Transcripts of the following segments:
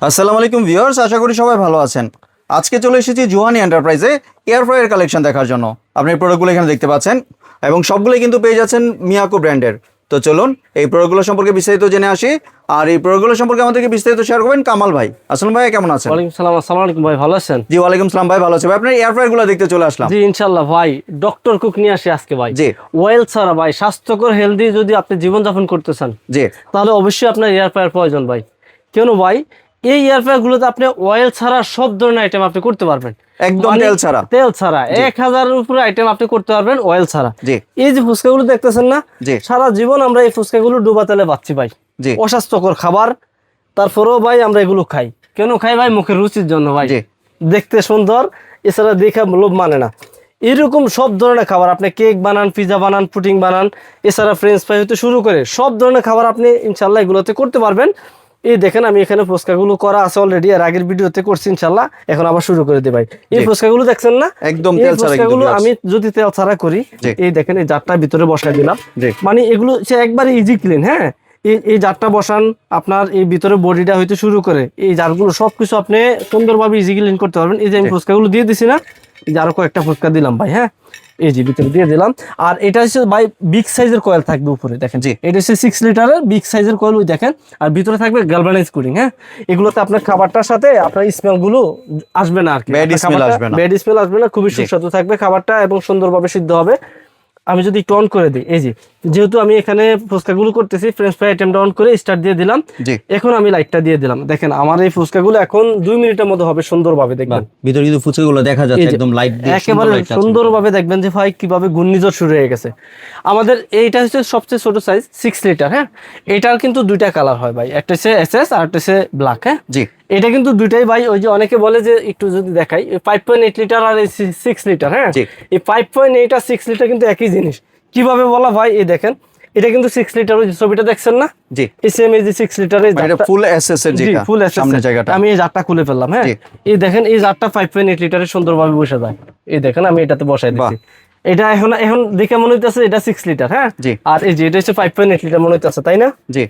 আসসালামু আলাইকুম ভিউয়ার্স, আশা করি সবাই ভালো আছেন। আজকে চলে এসেছি জুহানি এন্টারপ্রাইজে এয়ার ফ্রায়ার কালেকশন দেখার জন্য। আপনি প্রোডাক্টগুলো এখানে দেখতে পাচ্ছেন এবং সবগুলোই কিন্তু পেয়ে যাচ্ছেন মিয়াকো ব্র্যান্ডের। তো চলুন এই প্রোডাক্টগুলো সম্পর্কে বিস্তারিত জেনে আসি। আর এই প্রোডাক্টগুলো সম্পর্কে আমাদেরকে বিস্তারিত শেয়ার করবেন কামাল ভাই। আসসালামু ভাই, কেমন আছেন? ওয়ালাইকুম সালাম। আসসালামু আলাইকুম ভাই, ভালো আছেন? জি ওয়ালাইকুম সালাম ভাই, ভালো আছি ভাই। আপনার এয়ার ফ্রায়ারগুলো দেখতে চলে আসলাম। জি ইনশাআল্লাহ ভাই, ডক্টর কুক নিয়ে আসি আজকে ভাই। জি ওয়েল ছাড়া ভাই, স্বাস্থ্যকর হেলদি যদি আপনি জীবনযাপন করতে চান জি তাহলে অবশ্যই আপনার এয়ার ফ্রায়ার প্রয়োজন ভাই। কেন ভাই? এই এয়ার ফ্রায়ার গুলোতে আপনি অয়েল ছাড়া সব ধরনের আইটেম আপনি করতে পারবেন, একদম তেল ছাড়া 1000-এর উপরে আইটেম আপনি করতে পারবেন অয়েল ছাড়া। জি এই যে ফুচকাগুলো দেখতেছেন না, জি সারা জীবন আমরা এই ফুচকাগুলো ডুবা তেলে বাচ্ছি ভাই। জি অস্বাস্থ্যকর খাবার, তারপরেও ভাই আমরা এগুলো খাই। কেন খাই ভাই? মুখের রুচির জন্য ভাই, জি দেখতে সুন্দর, এছাড়া দেখে লোভ মানে না। এরকম সব ধরনের খাবার, আপনি কেক বানান, পিজা বানান, পুডিং বানান, এছাড়া ফ্রেঞ্চ ফ্রাই হতে শুরু করে সব ধরনের খাবার আপনি ইনশাল্লাহ এগুলোতে করতে পারবেন। এই দেখেন আমি এখানে ফুচকাগুলো করা আছে অলরেডি, আর আগের ভিডিওতে করছি ইনশাল্লাহ। এখন আবার শুরু করে দিই ভাই। এই ফুচকাগুলো দেখছেন না, একদম এই তেল ছাড়া। ফুচকাগুলো আমি যদি তেল ছাড়া করি, এই দেখেন এই জারটা ভিতরে বসাই দিলাম। মানে এগুলো একবারে ইজি ক্লিন। হ্যাঁ, এই জারটা বসান, আপনার এই ভিতরে বডিটা হইতে শুরু করে এই জারগুলো সবকিছু আপনি সুন্দরভাবে ইজি ক্লিন করতে পারবেন। এই যে আমি ফুচকাগুলো দিয়ে দিছি না, এই যে আরো কয়েকটা ফুচকা দিলাম ভাই। হ্যাঁ, এই যে ভিতরে দিয়ে দিলাম। আর এটা হচ্ছে ভাই বিগ সাইজের কয়েল থাকবে উপরে, দেখেন জি, এটা হচ্ছে 6 লিটারের বিগ সাইজের কয়েল, ওই দেখেন। আর ভিতরে থাকবে গ্যালভানাইজ কুলিং। হ্যাঁ, এগুলোতে আপনার খাবারটার সাথে আপনার স্মেল গুলো আসবে না, আর কি ব্যাড স্মেল আসবে না, খুবই সুস্বাদু থাকবে খাবারটা এবং সুন্দরভাবে সিদ্ধ হবে। আমি যদি একটু অন করে দিই, এই যে যেহেতু আমি এখানে ফুচকাগুলো করতেছি, ফ্রেঞ্চ ফ্রাই আইটেমটা অন করে স্টার্ট দিয়ে দিলাম। এখন আমি লাইটটা দিয়ে দিলাম। দেখেন আমার এই ফুচকাগুলো এখন 2 মিনিটের মধ্যে হবে সুন্দরভাবে। দেখবেন ভিতরে কিন্তু ফুচকাগুলো দেখা যাচ্ছে একদম লাইট দিয়ে একেবারে সুন্দরভাবে দেখবেন যে ভাই কিভাবে ঘূর্ণিঝড় শুরু হয়ে গেছে। আমাদের এইটা হচ্ছে সবচেয়ে ছোট সাইজ 6 লিটার। হ্যাঁ, এটার কিন্তু দুইটা কালার হয় ভাই, একটা হচ্ছে এসএস আর একটা হচ্ছে ব্ল্যাক। হ্যাঁ জি, এটা কিন্তু দুইটাই ভাই, ওই যে অনেকে বলে যে একটু যদি দেখাই 5.8 লিটার আর 6 লিটার। হ্যাঁ, এই 5.8 আর 6 লিটার কিন্তু একই জিনিস। কিভাবে বলা ভাই? এই দেখেন এটা কিন্তু 6 লিটার, ওই যে ছবিটা দেখছেন না, জি এই সেম এই যে 6 লিটার, এই এটা ফুল এসএস এর যেটা ফুল এসএস সামনের জায়গাটা। আমি এই জারটা খুলে ফেললাম। হ্যাঁ, এই দেখেন এই জারটা 5.8 লিটারে সুন্দরভাবে বসে যায়। এই দেখেন আমি এটাতে বসাই দিচ্ছি। এটা এখন দেখে মনে হইতেছে এটা 6 লিটার। হ্যাঁ, আর এই যে এটা হচ্ছে 5.8 লিটার মনে হইতেছে, তাই না? জি,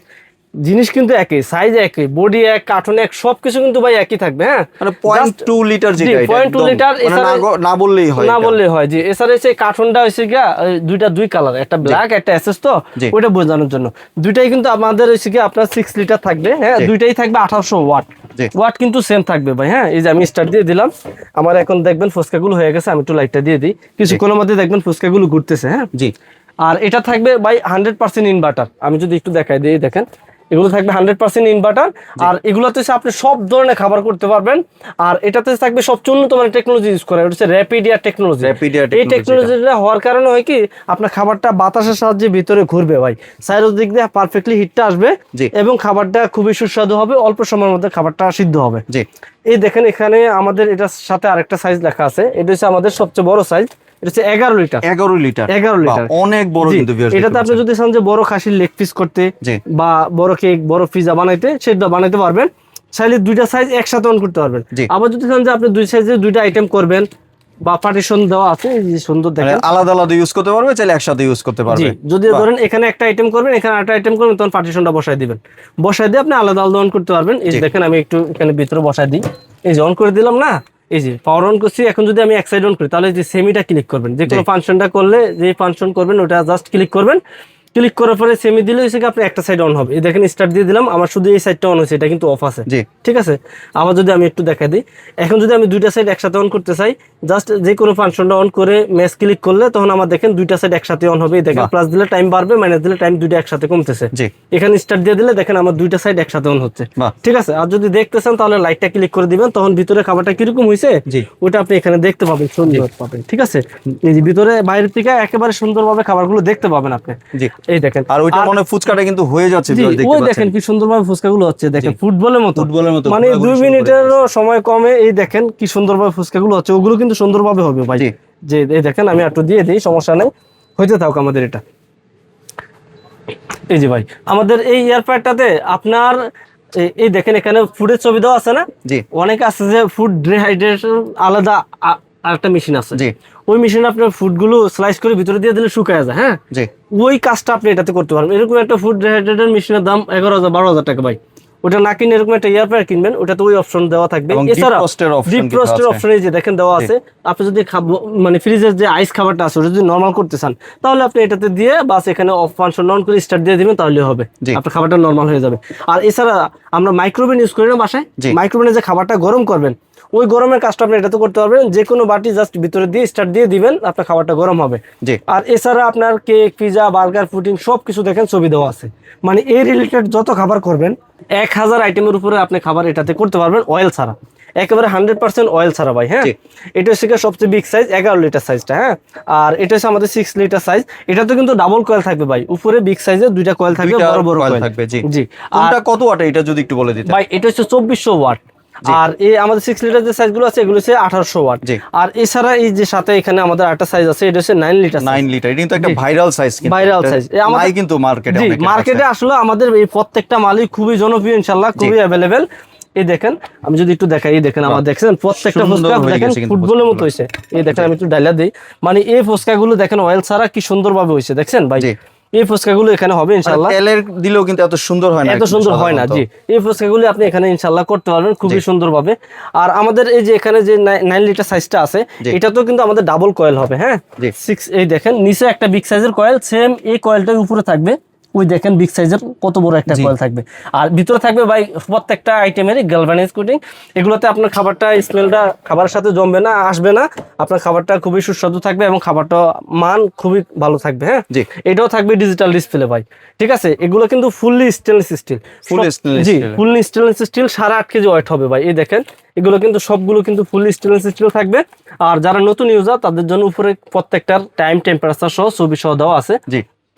জিনিস কিন্তু একই, সাইজ একই, বডি এক, কার্টুন এক, সবকিছু কিন্তু ভাই একই থাকবে। হ্যাঁ, মানে 0.2 লিটার যেটা, এটা 0.2 লিটার না বললেই হয় জি। এছাড়া এই কার্টুনটা হইছে গিয়া দুই কালার, একটা ব্ল্যাক একটা এসএস, তো ওইটা বোঝানোর জন্য দুইটাই কিন্তু আমাদের হইছে গিয়া আপনার 6 লিটার থাকবে। হ্যাঁ, দুইটাই থাকবে 1800 ওয়াট কিন্তু সেম থাকবে ভাই। হ্যাঁ, এই যে আমি স্টার্ট দিয়ে দিলাম, আমার এখন দেখবেন ফুচকাগুলো হয়ে গেছে। আমি একটু লাইটটা দিয়ে দিই, কিছুক্ষণের মধ্যে দেখবেন ফুচকাগুলো ঘুরতেছে। হ্যাঁ জি, আর এটা থাকবে ভাই 100% ইনভার্টার। আমি যদি একটু দেখাই দিই, দেখেন এগুলো থাকবে 100% ইনভার্টার। আর এগুলোতে আপনি সব ধরনের খাবার করতে পারবেন। আর এটাতে থাকবে সবচেয়ে উন্নত মানের টেকনোলজি ইউজ করা, এটা হচ্ছে র্যাপিড এয়ার টেকনোলজি। এই টেকনোলজিটা হওয়ার কারণে হয় কি, আপনার খাবারটা বাতাসের সাহায্যে ভিতরে ঘুরবে ভাই, চারিদিক দিয়ে পারফেক্টলি হিটটা আসবে এবং খাবারটা খুবই সুস্বাদু হবে, অল্প সময়ের মধ্যে খাবারটা সিদ্ধ হবে। এই দেখেন এখানে আমাদের এটার সাথে আরেকটা সাইজ লেখা আছে, এটা হচ্ছে আমাদের সবচেয়ে বড় সাইজ, এটা হচ্ছে 11 লিটার। 11 লিটার অনেক বড় কিন্তু। এটাতে আপনি যদি চান যে বড় খাসির লেগ পিস করতে বা বড় কেক, বড় পিজা বানাইতে, সেটা বানাইতে পারবেন। চাইলে দুইটা সাইজ একসাথে অন করতে পারবেন। আবার যদি চান যে আপনি দুই সাইজে দুইটা আইটেম করবেন বা পার্টিশন দেওয়া আছে, সুন্দর দেখেন, আলাদা আলাদা ইউজ করতে পারবে, চাইলে একসাথে ইউজ করতে পারবে। যদি ধরেন এখানে একটা আইটেম করবেন, এখানে একটা আইটেম করবেন, তখন পার্টিশনটা বসাই দিবেন, বসাই দিয়ে আপনি আলাদা আলাদা অন করতে পারবেন। এই দেখেন আমি একটু এখানে ভিতরে বসাই দিই, এই যে অন করে দিলাম না, এই যে পাওয়ার অন করছি। এখন যদি আমি এক সাইড অন করি, তাহলে যে সেমিটা ক্লিক করবেন, যে কোনো ফাংশনটা করলে যে ফাংশন করবেন ওটা জাস্ট ক্লিক করবেন। ক্লিক করার পরে সেমি দিলে হচ্ছে আপনি একটা সাইড অন হবে। এই দেখেন স্টার্ট দিয়ে দিলাম, আমার শুধু এই সাইডটা অন হয়েছে, এটা কিন্তু অফ আছে। ঠিক আছে, আবার যদি আমি একটু দেখা দিই, এখন যদি আমি দুইটা সাইড একসাথে অন করতে চাই, জাস্ট যে কোনো ফাংশনটা অন করে ম্যাচ ক্লিক করলে তখন আমার দেখেন দুইটা সাইড একসাথে অন হবে। দেখেন প্লাস দিলে টাইম বাড়বে, মাইনাস দিলে টাইম দুইটা একসাথে কমতেছে। এখানে স্টার্ট দিয়ে দিলে দেখেন আমার দুইটা সাইড একসাথে অন হচ্ছে। ঠিক আছে, আর যদি দেখতে চান তাহলে লাইটটা ক্লিক করে দিবেন, তখন ভিতরে খাবারটা কিরকম হয়েছে ওটা আপনি এখানে দেখতে পাবেন, সুন্দর পাবেন। ঠিক আছে, এই যে ভিতরে বাইরের থেকে একেবারে সুন্দরভাবে খাবারগুলো দেখতে পাবেন আপনি। এই দেখেন, আর ওইটা মনে ফুচকাটা কিন্তু হয়ে যাচ্ছে, ওই দেখেন কি সুন্দরভাবে ফুচকাগুলো হচ্ছে, দেখেন ফুটবলের মতো, মানে 2 মিনিটেরও সময় কমে। এই দেখেন কি সুন্দরভাবে ফুচকাগুলো হচ্ছে, ওগুলো কিন্তু সুন্দরভাবে হবে ভাই। যে এই দেখেন আমি একটু দিয়ে দিই, সমস্যা নেই, হইতে থাক আমাদের এটা। এই যে ভাই আমাদের এই এয়ারফ্রায়ারটাতে আপনার এই দেখেন এখানে ফুডের ছবি দেওয়া আছে না, অনেকে আছে যে ফুড ডিহাইড্রেশন আলাদা আরেকটা মেশিন আছে, ওই মেশিনে আপনার ফুডগুলো স্লাইস করে ভিতরে দিয়ে দিলে শুকায় যায়। হ্যাঁ, ওই কাজটা আপনি এটাতে করতে পারবেন। এরকম একটা ফুড ডিহাইড্রেটের মেশিনের দাম 11,000-12,000 টাকা ভাই। ওটা না কিনে এরকম একটা এয়ার ফ্রায়ার কিনবেন, ওটাতে ওই অপশন দেওয়া থাকবে। এছাড়া ডিপ রোস্টের অপশন এই যে দেখেন দেওয়া আছে। আপনি যদি মানে ফ্রিজের যে আইস খাবারটা আছে ওটা যদি নরমাল করতে চান তাহলে আপনি এটাতে দিয়ে বাস এখানে অফ ফাংশন অন করে স্টার্ট দিয়ে দিবেন, তাহলে হবে আপনার খাবারটা নরমাল হয়ে যাবে। আর এছাড়া আমরা মাইক্রোওভেন ইউজ করি না বাসায়, মাইক্রোওভেনে যে খাবারটা গরম করবেন ওই গরমের কাজটা আপনি এটাতে করতে পারবেন। যে কোনো বাটি জাস্ট ভিতরে দিয়ে স্টার্ট দিয়ে দিবেন, আপনার খাবারটা গরম হবে। আর এছাড়া আপনার কেক, পিজা, বার্গার, পুডিং সবকিছু দেখেন ছবি দেওয়া আছে। মানে এই রিলেটেড যত খাবার করবেন 1000 আইটেমের উপরে আপনি খাবার এটাতে করতে পারবেন অয়েল ছাড়া, একেবারে 100% অয়েল ছাড়া ভাই। হ্যাঁ, এটা হচ্ছে সবচেয়ে বিগ সাইজ 11 লিটার সাইজটা। হ্যাঁ, আর এটা হচ্ছে আমাদের 6 লিটার সাইজ। এটা তো কিন্তু ডাবল কয়েল থাকবে ভাই, উপরে বিগ সাইজের দুইটা কয়েল থাকবে, বড় বড় কয়েল থাকবে। জি, কোনটা কত ওয়াট এটা যদি একটু বলে দিতেন ভাই। এটা হচ্ছে 2400 ওয়াট। আর এই আমাদের 6 লিটার যে সাইজগুলো আছে এগুলো হচ্ছে 1800 ওয়াট। আর এছাড়া এই যে সাথে এখানে আমাদের আরেকটা সাইজ আছে, এটা হচ্ছে 9 লিটার। 9 লিটার এটা কিন্তু একটা ভাইরাল সাইজ, ভাইরাল সাইজ আমাদের কিন্তু মার্কেটে অনেক মার্কেটে আসলে আমাদের এই প্রত্যেকটা মালই খুবই জনপ্রিয়, ইনশাআল্লাহ খুবই अवेलेबल। এই দেখেন আমি যদি একটু দেখাই, এই দেখেন আমার দেখছেন প্রত্যেকটা ফুচকা দেখেন ফুটবলের মতো হইছে। এই দেখেন আমি একটু ডাইলা দেই, মানে এই ফুচকাগুলো দেখেন অয়েল ছাড়া কি সুন্দরভাবে হইছে, দেখছেন ভাই। এই ফুচকাগুলো এখানে হবে ইনশাআল্লাহ। তেলের দিলেও কিন্তু এত সুন্দর হয় না, এত সুন্দর হয় না। জি, এই ফুচকাগুলো আপনি এখানে ইনশাআল্লাহ করতে পারবেন খুবই সুন্দরভাবে। আর আমাদের এই যে এখানে যে 9 লিটার সাইজটা আছে এটা তো কিন্তু আমাদের ডাবল কয়েল হবে। হ্যাঁ, 6 এই দেখেন নিচে একটা বিগ সাইজের কয়েল, সেম এই কয়েলটার উপরে থাকবে ওই দেখেন বিগ সাইজের কত বড় একটা কয়েল থাকবে। আর ভিতরে থাকবে ভাই প্রত্যেকটা আইটেমের গ্যালভানাইজ কোটিং। এগুলোতে আপনার খাবারটা স্মেলটা খাবারের সাথে জমবে না, আসবে না। আপনার খাবারটা খুবই সুস্বাদু থাকবে এবং খাবারটা মান খুবই ভালো থাকবে। হ্যাঁ, এটাও থাকবে ডিজিটাল ডিসপ্লে ভাই, ঠিক আছে। এগুলো কিন্তু fully stainless steel, fully stainless steel 8.5 kg weight হবে ভাই। এই দেখেন এগুলো কিন্তু সবগুলো কিন্তু ফুললি স্টেনলেস স্টিল থাকবে। আর যারা নতুন ইউজার তাদের জন্য উপরে প্রত্যেকটার টাইম টেম্পারেচার সহ ছবি সহ দেওয়া আছে।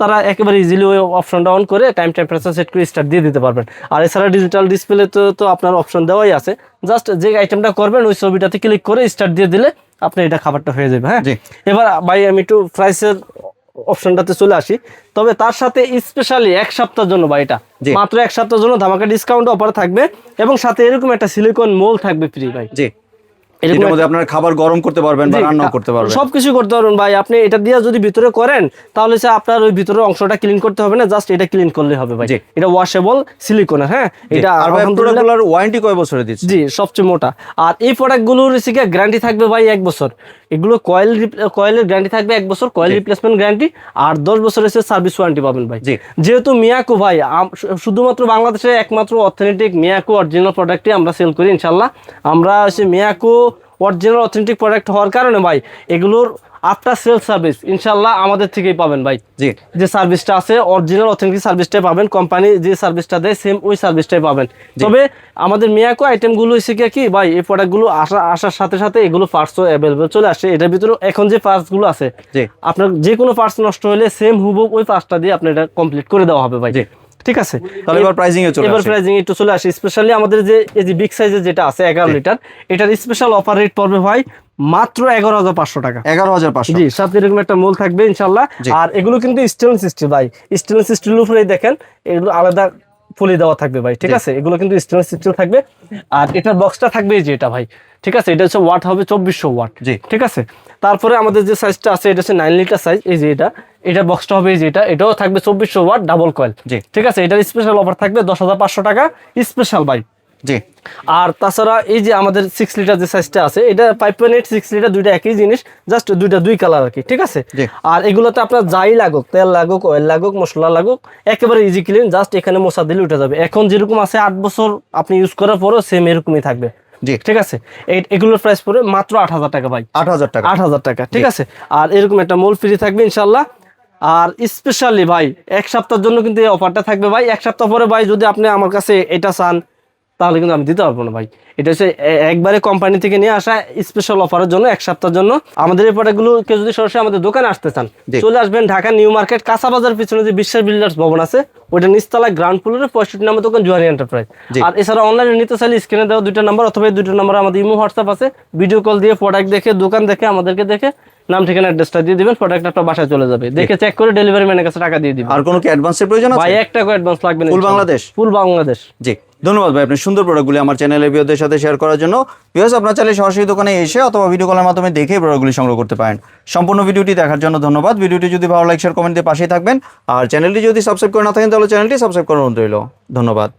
তারা একেবারে ইজিলি ওই অপশনটা অন করে টাইম টেম্পারেচার সেট করে স্টার্ট দিয়ে দিতে পারবেন। আর এছাড়া ডিজিটাল ডিসপ্লে তো আপনার অপশন দেওয়াই আছে, জাস্ট যে আইটেমটা করবেন ওই ছবিটাতে ক্লিক করে স্টার্ট দিয়ে দিলে আপনি এটা খাবারটা হয়ে যাবে। হ্যাঁ, এবার ভাই আমি একটু প্রাইসের অপশনটাতে চলে আসি। তবে তার সাথে স্পেশালি 1 সপ্তাহের জন্য ভাই, এটা মাত্র 1 সপ্তাহের জন্য ধামাকা ডিসকাউন্ট অফার থাকবে এবং সাথে এরকম একটা সিলিকন মোল থাকবে ফ্রি ভাই। এটার মধ্যে আপনার খাবার গরম করতে পারবেন বা রান্না করতে পারবেন, সবকিছু করতে পারবেন ভাই। আপনি এটা দিয়ে যদি ভিতরে করেন তাহলে আপনার ওই ভিতরের অংশটা ক্লিন করতে হবে না, জাস্ট এটা ক্লিন করলে হবে ভাই। এটা ওয়াশেবল সিলিকনের। হ্যাঁ, এটা আলহামদুলিল্লাহ ওয়ারেন্টি কয় বছরের দিচ্ছে? জি, সবচেয়ে মোটা। আর এই প্রোডাক্টগুলোর গ্যারান্টি থাকবে ভাই 1 বছর। এগুলো কয়েলের গ্যারান্টি থাকবে 1 বছর, কয়েল রিপ্লেসমেন্ট গ্যারান্টি, আর 10 বছরের সার্ভিস ওয়ারেন্টি পাবেন ভাই। যেহেতু মিয়াকো ভাই শুধুমাত্র বাংলাদেশে একমাত্র অথেন্টিক মিয়াকো অরিজিনাল প্রোডাক্টই আমরা সেল করি ইনশাল্লাহ। আমরা মিয়াকো অরিজিনাল অথেন্টিক প্রোডাক্ট হওয়ার কারণে ভাই এগুলোর আফটার সেল সার্ভিস ইনশাল্লাহ আমাদের থেকেই পাবেন ভাই। যে সার্ভিসটা আছে অরিজিনাল অথেন্টিক সার্ভিসটাই পাবেন, কোম্পানি যে সার্ভিসটা দেয় সেম ওই সার্ভিসটাই পাবেন। তবে আমাদের মিয়াকো আইটেমগুলো হচ্ছে কি ভাই, এই প্রোডাক্টগুলো আসার সাথে সাথে এগুলো পার্টসও অ্যাভেলেবল চলে আসে। এটার ভিতরে এখন যে পার্টসগুলো আছে আপনার যে কোনো পার্টস নষ্ট হলে সেম হুবহু ওই পার্টসটা দিয়ে আপনার এটা কমপ্লিট করে দেওয়া হবে ভাই। ঠিক আছে, তাহলে এবার প্রাইসিং এ চলে আসি। এবার প্রাইসিং একটু চলে আসি। স্পেশালি আমাদের যে এই যে বিগ সাইজের যেটা আছে 11 লিটার, এটার স্পেশাল অফার রেট পড়বে ভাই মাত্র 11,500 টাকা। 11,500। জি, সাথে এরকম একটা মোল থাকবে ইনশাআল্লাহ। আর এগুলো কিন্তু স্টেনলেস স্টিল ভাই, স্টেনলেস স্টিলের উপরে দেখেন এগুলো আলাদা ফলি দেওয়া থাকবে ভাই। ঠিক আছে, এগুলো কিন্তু স্টেনলেস স্টিল থাকবে। আর এটার বক্সটা থাকবে এই যে এটা ভাই, ঠিক আছে। এটা হচ্ছে ওয়াট হবে 2400 ওয়াট। ঠিক আছে, তারপরে আমাদের যে সাইজটা আছে এটা হচ্ছে 9 লিটার সাইজ। এই যে এটা বক্সটা হবে এই যে এটাও থাকবে 2400 ওয়াট ডাবল কয়েল। ঠিক আছে, এটার স্পেশাল অফার থাকবে 10,500 টাকা স্পেশাল ভাই। আর তাছাড়া এই যে আমাদের 6 লিটার যে সাইজটা আছে এটা 5.8 6 লিটার দুইটা একই জিনিস, জাস্ট দুই কালার আর কি। ঠিক আছে, আর এগুলোতে আপনার যাই লাগুক, তেল লাগুক, অয়েল লাগুক, মশলা লাগুক, একেবারে ইজি ক্লিন, জাস্ট এখানে মশা দিলে উঠে যাবে। এখন যেরকম আছে 8 বছর আপনি ইউজ করার পরও সেম এরকমই থাকবে। ঠিক আছে, এগুলোর প্রাইস পড়বে মাত্র 8,000 টাকা ভাই। 8,000 টাকা। ঠিক আছে, আর এরকম একটা মোল ফ্রি থাকবে ইনশাল্লাহ। আর স্পেশালি ভাই 1 সপ্তাহের জন্য কিন্তু এই অফারটা থাকবে ভাই। 1 সপ্তাহ পরে ভাই যদি আপনি আমার কাছে এটা চান তাহলে কিন্তু আমি দিতে পারবো না ভাই। এটা হচ্ছে একবারে কোম্পানি থেকে নিয়ে আসা স্পেশাল অফারের জন্য 1 সপ্তাহের জন্য। আমাদের এই প্রোডাক্টগুলো কেউ যদি সরাসরি আমাদের দোকানে আসতে চান চলে আসবেন ঢাকা নিউ মার্কেট কাঁচা বাজার পিছনে যে বিশ্বাস বিল্ডার্স ভবন আছে ওইটা নিচতলা গ্রাউন্ড ফ্লোরে 65 নম্বর দোকান জুয়ারি এন্টারপ্রাইজ। আর এছাড়া অনলাইনে নিতে চাইলে স্ক্রিনে দেওয়া 2টা নাম্বার অথবা 2টা নাম্বার আমাদের ইমো হোয়াটসঅ্যাপ আছে, ভিডিও কল দিয়ে প্রোডাক্ট দেখে দোকান দেখে আমাদেরকে দেখে নাম ঠিকানা অ্যাড্রেসটা দিয়ে দিবেন, প্রোডাক্ট আপনার বাসায় চলে যাবে, দেখে চেক করে ডেলিভারি ম্যানের কাছে টাকা দিয়ে দিবেন। আর কোনো কি অ্যাডভান্সের প্রয়োজন আছে ভাই? 1 টাকা অ্যাডভান্স লাগবে না। ফুল বাংলাদেশ। জি, ধন্যবাদ ভাই আপনি সুন্দর প্রোডাক্টগুলি আমার চ্যানেলের ভিউয়ারদের সাথে শেয়ার করার জন্য। ভিউয়ার্স আপনারা চাইলে সরাসরি দোকানে এসে অথবা ভিডিও কলের মাধ্যমে দেখে প্রোডাক্টগুলি সংগ্রহ করতে পারেন। সম্পূর্ণ ভিডিওটি দেখার জন্য ধন্যবাদ। ভিডিওটি যদি ভালো লাগে শেয়ার কমেন্ট দিয়ে পাশেই থাকবেন। আর চ্যানেলটি যদি সাবস্ক্রাইব করে না থাকেন তাহলে চ্যানেলটি সাবস্ক্রাইব করার অনুরোধ রইল। ধন্যবাদ।